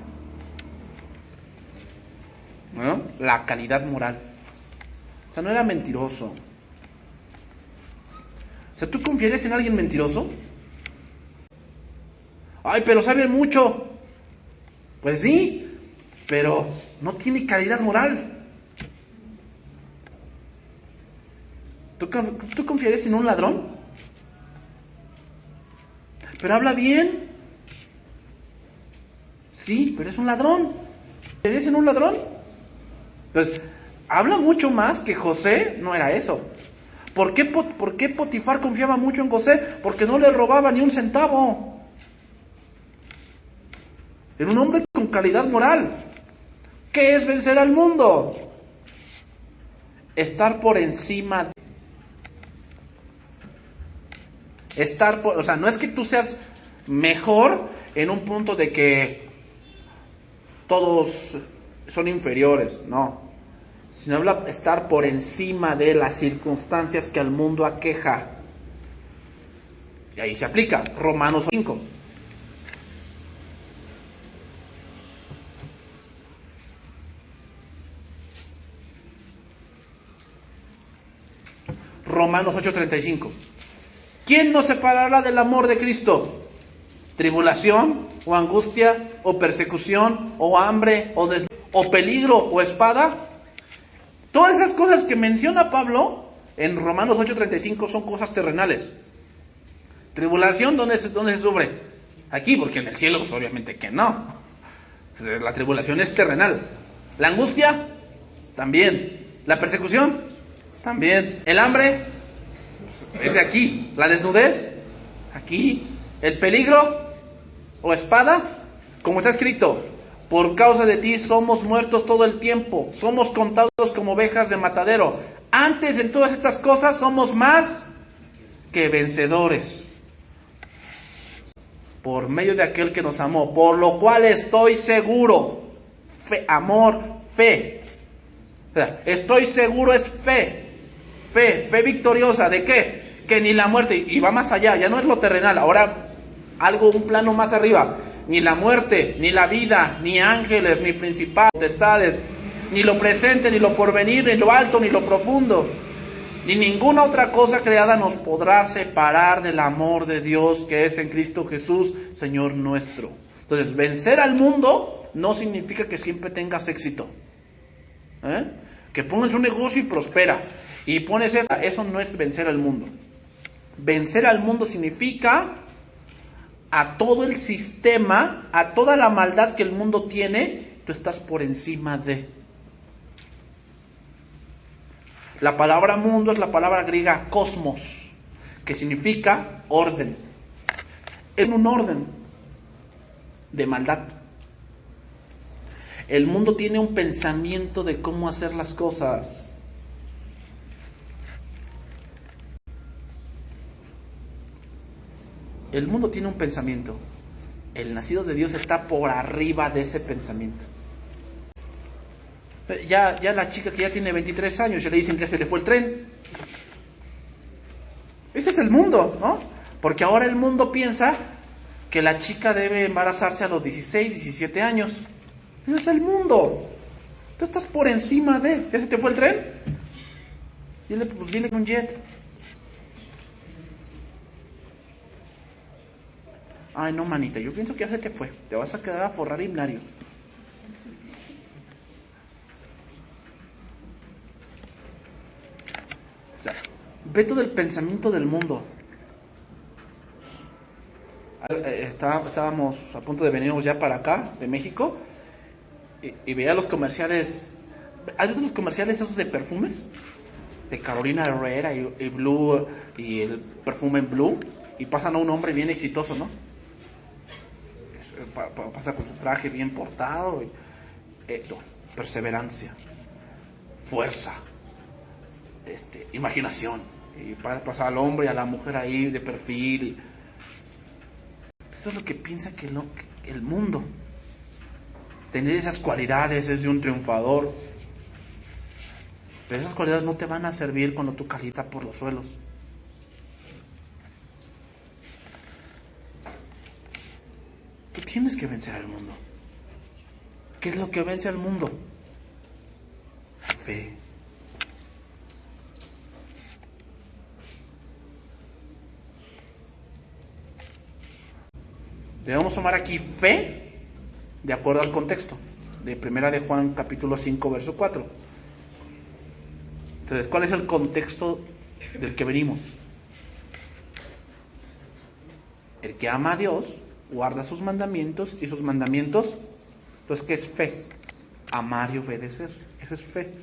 [SPEAKER 1] ¿No? La calidad moral. O sea, no era mentiroso. O sea, ¿tú confiarías en alguien mentiroso? Ay, pero sabe mucho. Pues sí, pero no tiene calidad moral. ¿Tú confiarías en un ladrón? Pero habla bien. Sí, pero es un ladrón. ¿Confiarías en un ladrón? Pues habla mucho más que José no era eso. ¿Por qué Potifar confiaba mucho en José? Porque no le robaba ni un centavo. Era un hombre con calidad moral. ¿Qué es vencer al mundo? Estar por encima. O sea, no es que tú seas mejor en un punto de que todos son inferiores, no. Sino habla estar por encima de las circunstancias que al mundo aqueja. Y ahí se aplica Romanos 5. Romanos 8:35. ¿Quién nos separará del amor de Cristo? ¿Tribulación, o angustia, o persecución, o hambre, o peligro, o espada? Todas esas cosas que menciona Pablo en Romanos 8:35 son cosas terrenales. ¿Tribulación dónde se sufre? Aquí, porque en el cielo pues obviamente que no. La tribulación es terrenal. ¿La angustia? También. ¿La persecución? También. ¿El hambre? Es de aquí. ¿La desnudez? Aquí. ¿El peligro o espada? Como está escrito, por causa de ti somos muertos todo el tiempo, somos contados como ovejas de matadero. Antes en todas estas cosas somos más que vencedores por medio de aquel que nos amó, por lo cual estoy seguro. Fe, amor, fe. O sea, estoy seguro es fe. Fe victoriosa. ¿De qué? Que ni la muerte, y va más allá, ya no es lo terrenal, ahora un plano más arriba. Ni la muerte, ni la vida, ni ángeles, ni principados, potestades, ni lo presente, ni lo porvenir, ni lo alto, ni lo profundo, ni ninguna otra cosa creada nos podrá separar del amor de Dios que es en Cristo Jesús, Señor nuestro. Entonces, vencer al mundo no significa que siempre tengas éxito. Que pones un negocio y prospera. Y pones eso no es vencer al mundo. Vencer al mundo significa a todo el sistema, a toda la maldad que el mundo tiene, tú estás por encima de. La palabra mundo es la palabra griega cosmos, que significa orden. Es un orden de maldad. El mundo tiene un pensamiento de cómo hacer las cosas. El mundo tiene un pensamiento. El nacido de Dios está por arriba de ese pensamiento. Ya la chica que ya tiene 23 años, ya le dicen que se le fue el tren. Ese es el mundo, ¿no? Porque ahora el mundo piensa que la chica debe embarazarse a los 16, 17 años. Eso es el mundo. Tú estás por encima de. ¿Ya se te fue el tren? Dile con un jet. Ay, no, manita, yo pienso que ya se te fue. Te vas a quedar a forrar himnarios. O sea, ve todo el pensamiento del mundo. Estábamos a punto de venirnos ya para acá, de México, y veía los comerciales. ¿Has visto los comerciales esos de perfumes? De Carolina Herrera y Blue, y el perfume en Blue, y pasan a un hombre bien exitoso, ¿no? Pasa con su traje bien portado, perseverancia, fuerza, imaginación, y pasa al hombre y a la mujer ahí de perfil. Eso es lo que piensa que el mundo. Tener esas cualidades es de un triunfador. Pero esas cualidades no te van a servir cuando tú calitas por los suelos. Tú tienes que vencer al mundo. ¿Qué es lo que vence al mundo? Fe. Debemos tomar aquí fe de acuerdo al contexto de 1 de Juan capítulo 5 verso 4. Entonces, ¿cuál es el contexto del que venimos? El que ama a Dios guarda sus mandamientos, y sus mandamientos, entonces, ¿qué es fe? Amar y obedecer. Eso es fe.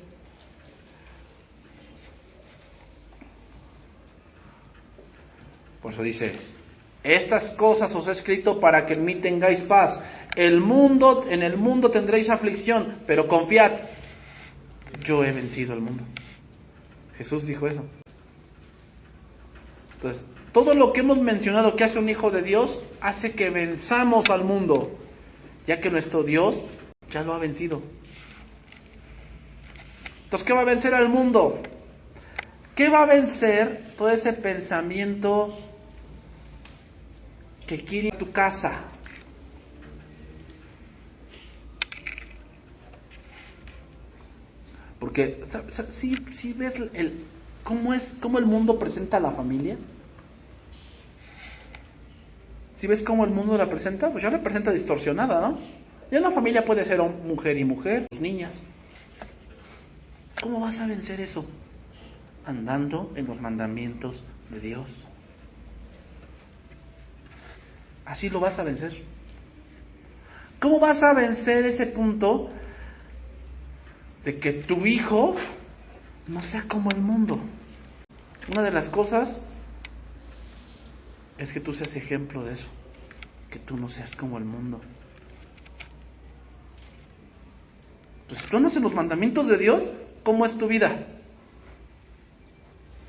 [SPEAKER 1] Por eso dice: estas cosas os he escrito para que en mí tengáis paz. En el mundo tendréis aflicción, pero confiad, yo he vencido al mundo. Jesús dijo eso. Entonces, todo lo que hemos mencionado que hace un hijo de Dios hace que venzamos al mundo, ya que nuestro Dios ya lo ha vencido. Entonces, ¿qué va a vencer al mundo? ¿Qué va a vencer todo ese pensamiento que quiere ir a tu casa? Porque si ves cómo el mundo presenta a la familia. Si ves cómo el mundo la presenta, pues ya la presenta distorsionada, ¿no? Ya la familia puede ser mujer y mujer, niñas. ¿Cómo vas a vencer eso? Andando en los mandamientos de Dios. Así lo vas a vencer. ¿Cómo vas a vencer ese punto de que tu hijo no sea como el mundo? Una de las cosas es que tú seas ejemplo de eso, que tú no seas como el mundo. Pues si tú andas en los mandamientos de Dios, ¿cómo es tu vida?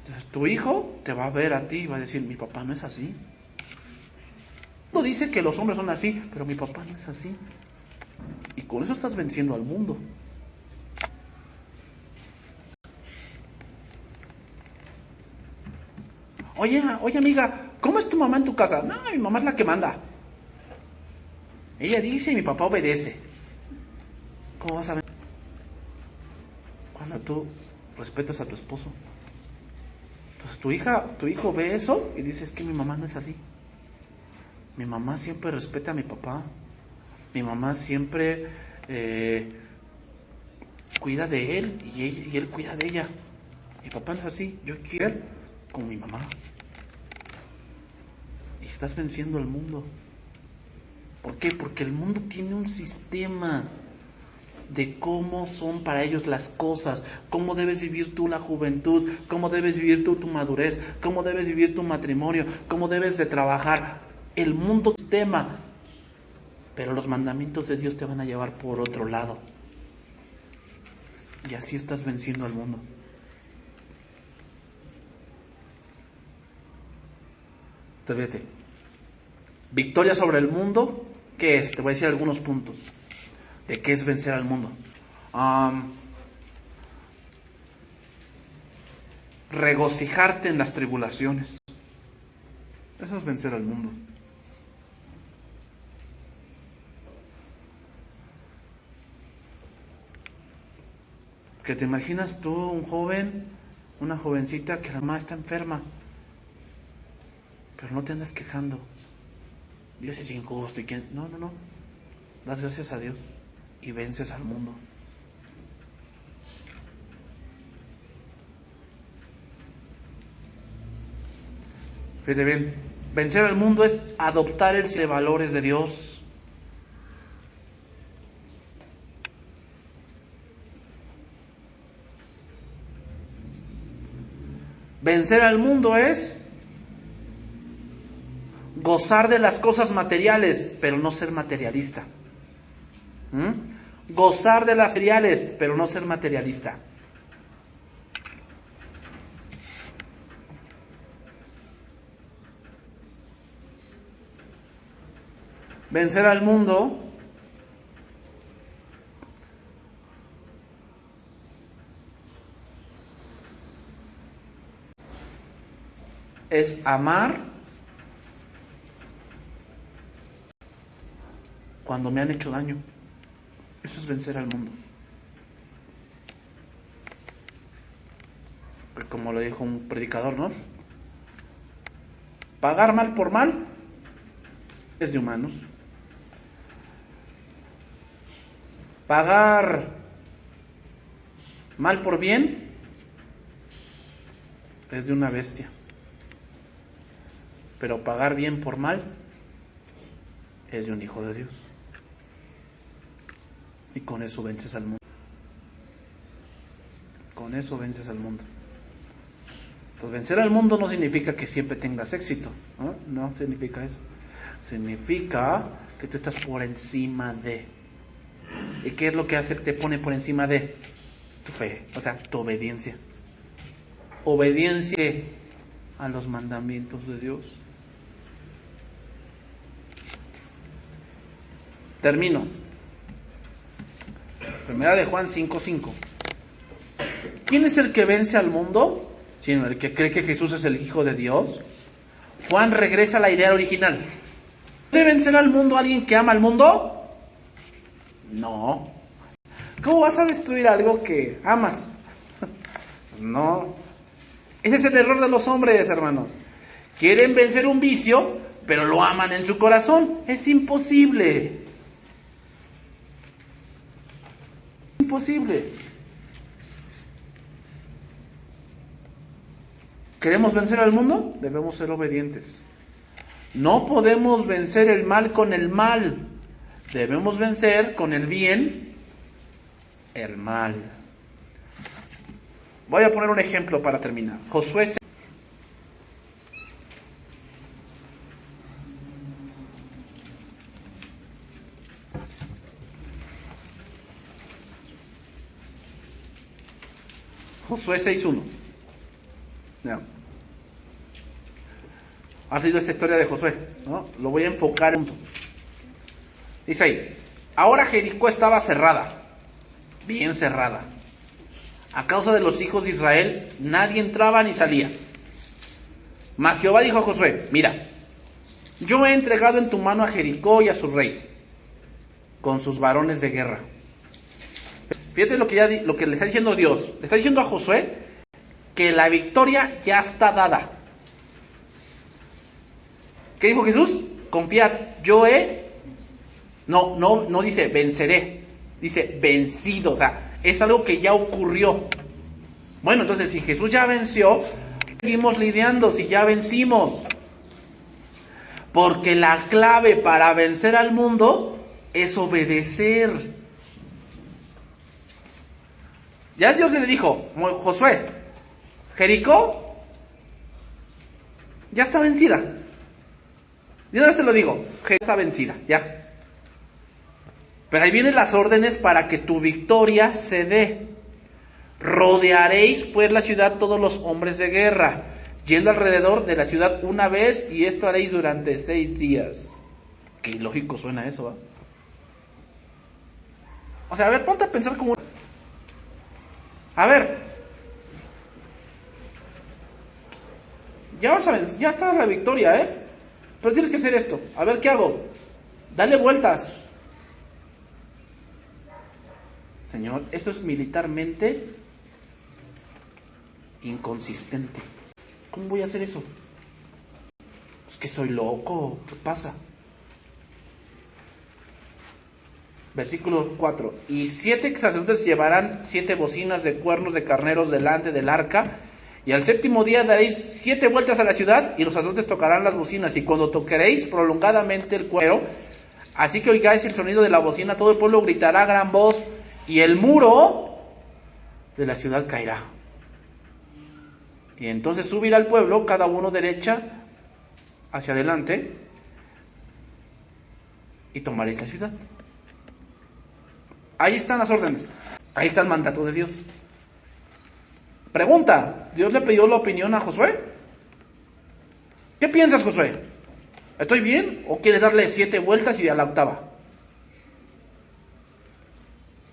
[SPEAKER 1] Entonces tu hijo te va a ver a ti y va a decir: mi papá no es así. No dice que los hombres son así, pero mi papá no es así. Y con eso estás venciendo al mundo. Oye amiga, ¿cómo es tu mamá en tu casa? No, mi mamá es la que manda. Ella dice y mi papá obedece. ¿Cómo vas a ver? Cuando tú respetas a tu esposo. Entonces tu hijo ve eso y dice: es que mi mamá no es así. Mi mamá siempre respeta a mi papá. Mi mamá siempre cuida de él y él cuida de ella. Mi papá no es así. Yo quiero ser como mi mamá. Y estás venciendo al mundo. ¿Por qué? Porque el mundo tiene un sistema de cómo son para ellos las cosas, cómo debes vivir tú la juventud, cómo debes vivir tú tu madurez, cómo debes vivir tu matrimonio, cómo debes de trabajar. El mundo es sistema, pero los mandamientos de Dios te van a llevar por otro lado. Y así estás venciendo al mundo. Entonces, fíjate, victoria sobre el mundo, ¿qué es? Te voy a decir algunos puntos de qué es vencer al mundo. Regocijarte en las tribulaciones. Eso es vencer al mundo. Que te imaginas tú, un joven, una jovencita que la mamá está enferma, pero no te andas quejando. Dios es injusto y quién. No. Das gracias a Dios y vences al mundo. Fíjate bien, vencer al mundo es adoptar el de valores de Dios. Vencer al mundo es gozar de las cosas materiales, pero no ser materialista. Gozar de las materiales, pero no ser materialista. Vencer al mundo es amar cuando me han hecho daño. Eso es vencer al mundo. Como lo dijo un predicador, ¿no? Pagar mal por mal es de humanos. Pagar mal por bien es de una bestia. Pero pagar bien por mal es de un hijo de Dios. Y con eso vences al mundo. Con eso vences al mundo. Entonces, vencer al mundo no significa que siempre tengas éxito, ¿no? No significa eso. Significa que tú estás por encima de. ¿Y qué es lo que te pone por encima de? Tu fe, o sea, tu obediencia. Obediencia a los mandamientos de Dios. Termino. Primera de Juan 5:5. ¿Quién es el que vence al mundo? Sino el que cree que Jesús es el Hijo de Dios. Juan regresa a la idea original. ¿Puede vencer al mundo alguien que ama al mundo? No. ¿Cómo vas a destruir algo que amas? No. Ese es el error de los hombres, hermanos. Quieren vencer un vicio, pero lo aman en su corazón. Es imposible. Imposible. ¿Queremos vencer al mundo? Debemos ser obedientes. No podemos vencer el mal con el mal. Debemos vencer con el bien el mal. Voy a poner un ejemplo para terminar. Josué 6:1. Ya. Ha sido esta historia de Josué, ¿no? Lo voy a enfocar en un punto. Dice ahí: ahora Jericó estaba cerrada, bien cerrada. A causa de los hijos de Israel, nadie entraba ni salía. Mas Jehová dijo a Josué: mira, yo he entregado en tu mano a Jericó y a su rey, con sus varones de guerra. Fíjate lo que le está diciendo Dios. Le está diciendo a Josué que la victoria ya está dada. ¿Qué dijo Jesús? Confiad, yo he... No dice venceré, dice vencido. O sea, es algo que ya ocurrió. Bueno, entonces si Jesús ya venció, seguimos lidiando si ya vencimos. Porque la clave para vencer al mundo es obedecer. Ya Dios le dijo: Josué, Jericó ya está vencida. De una vez te lo digo, Jericó está vencida, ya. Pero ahí vienen las órdenes para que tu victoria se dé. Rodearéis pues la ciudad todos los hombres de guerra, yendo alrededor de la ciudad una vez, y esto haréis durante 6 días. Qué ilógico suena eso, ¿eh? O sea, a ver, ponte a pensar como... A ver, ya está la victoria, ¿eh? Pero tienes que hacer esto. A ver, ¿qué hago? Dale vueltas. Señor, esto es militarmente inconsistente. ¿Cómo voy a hacer eso? Es que soy loco, ¿qué pasa? Versículo 4. Y 7 sacerdotes llevarán 7 bocinas de cuernos de carneros delante del arca, y al séptimo día daréis 7 vueltas a la ciudad, y los sacerdotes tocarán las bocinas, y cuando toqueréis prolongadamente el cuero, así que oigáis el sonido de la bocina, todo el pueblo gritará a gran voz, y el muro de la ciudad caerá. Y entonces subirá el pueblo, cada uno derecha hacia adelante, y tomaréis la ciudad. Ahí están las órdenes. Ahí está el mandato de Dios. Pregunta, ¿Dios le pidió la opinión a Josué? ¿Qué piensas, Josué? ¿Estoy bien? ¿O quieres darle 7 vueltas y a la octava?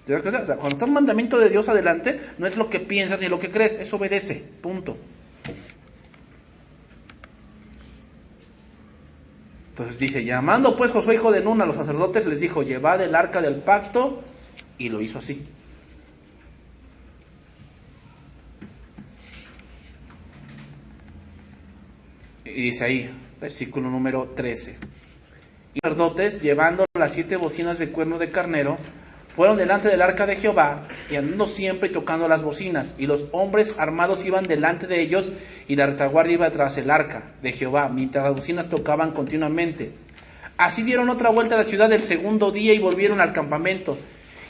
[SPEAKER 1] ¿Te das cuenta? O sea, cuando está un mandamiento de Dios adelante, no es lo que piensas ni lo que crees, es obedece. Punto. Entonces dice, llamando pues Josué hijo de Nun a los sacerdotes, les dijo, llevad el arca del pacto, y lo hizo así. Y dice ahí, versículo número 13. Y los sacerdotes, llevando las 7 bocinas de cuerno de carnero, fueron delante del arca de Jehová, y andando siempre tocando las bocinas, y los hombres armados iban delante de ellos, y la retaguardia iba tras el arca de Jehová, mientras las bocinas tocaban continuamente. Así dieron otra vuelta a la ciudad el segundo día, y volvieron al campamento.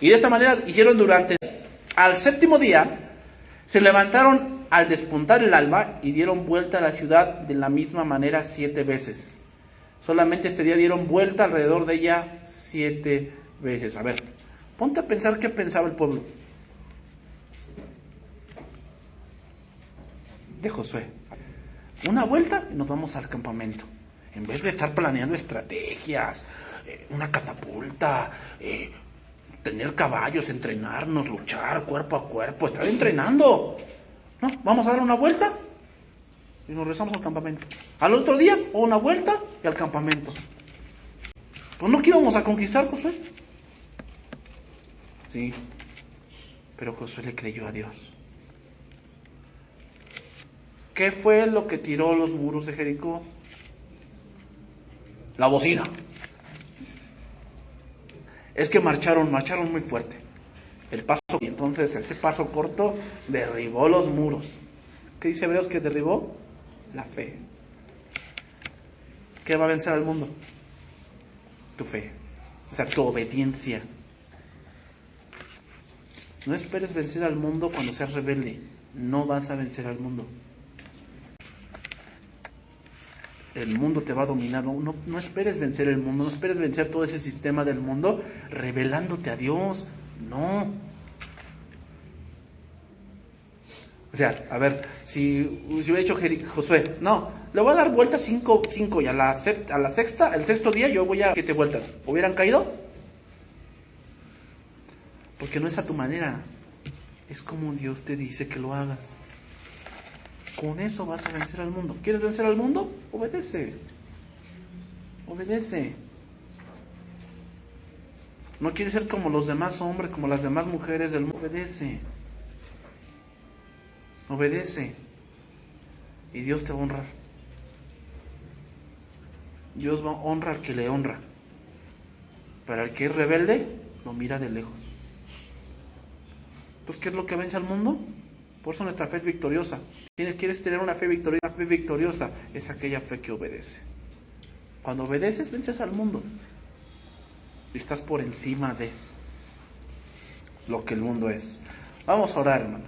[SPEAKER 1] Y de esta manera hicieron durante... Al séptimo día, se levantaron al despuntar el alba, y dieron vuelta a la ciudad de la misma manera 7 veces. Solamente este día dieron vuelta alrededor de ella 7 veces. A ver, ponte a pensar qué pensaba el pueblo de Josué. Una vuelta y nos vamos al campamento. En vez de estar planeando estrategias, una catapulta, tener caballos, entrenarnos, luchar cuerpo a cuerpo, estar entrenando. No, vamos a dar una vuelta y nos regresamos al campamento. Al otro día, una vuelta y al campamento. Pues no que íbamos a conquistar, Josué. Sí, pero Josué le creyó a Dios. ¿Qué fue lo que tiró los muros de Jericó? La bocina. Es que marcharon muy fuerte. El paso, y entonces este paso corto derribó los muros. ¿Qué dice Hebreos que derribó? La fe. ¿Qué va a vencer al mundo? Tu fe. O sea, tu obediencia. No esperes vencer al mundo cuando seas rebelde. No vas a vencer al mundo. El mundo te va a dominar. No esperes vencer el mundo. No esperes vencer todo ese sistema del mundo rebelándote a Dios. No. O sea, a ver, si hubiera dicho Josué, no, le voy a dar vueltas 5 y a la sexta, el sexto día yo voy a 7 vueltas. ¿Hubieran caído? Porque no es a tu manera. Es como Dios te dice que lo hagas. Con eso vas a vencer al mundo. ¿Quieres vencer al mundo? Obedece. Obedece. No quieres ser como los demás hombres, como las demás mujeres del mundo. Obedece. Obedece. Y Dios te va a honrar. Dios va a honrar al que le honra. Pero al que es rebelde, lo mira de lejos. Entonces, ¿qué es lo que vence al mundo? Por eso nuestra fe es victoriosa. ¿Quieres tener una fe victoriosa? La fe victoriosa es aquella fe que obedece. Cuando obedeces, vences al mundo. Y estás por encima de lo que el mundo es. Vamos a orar, hermanos.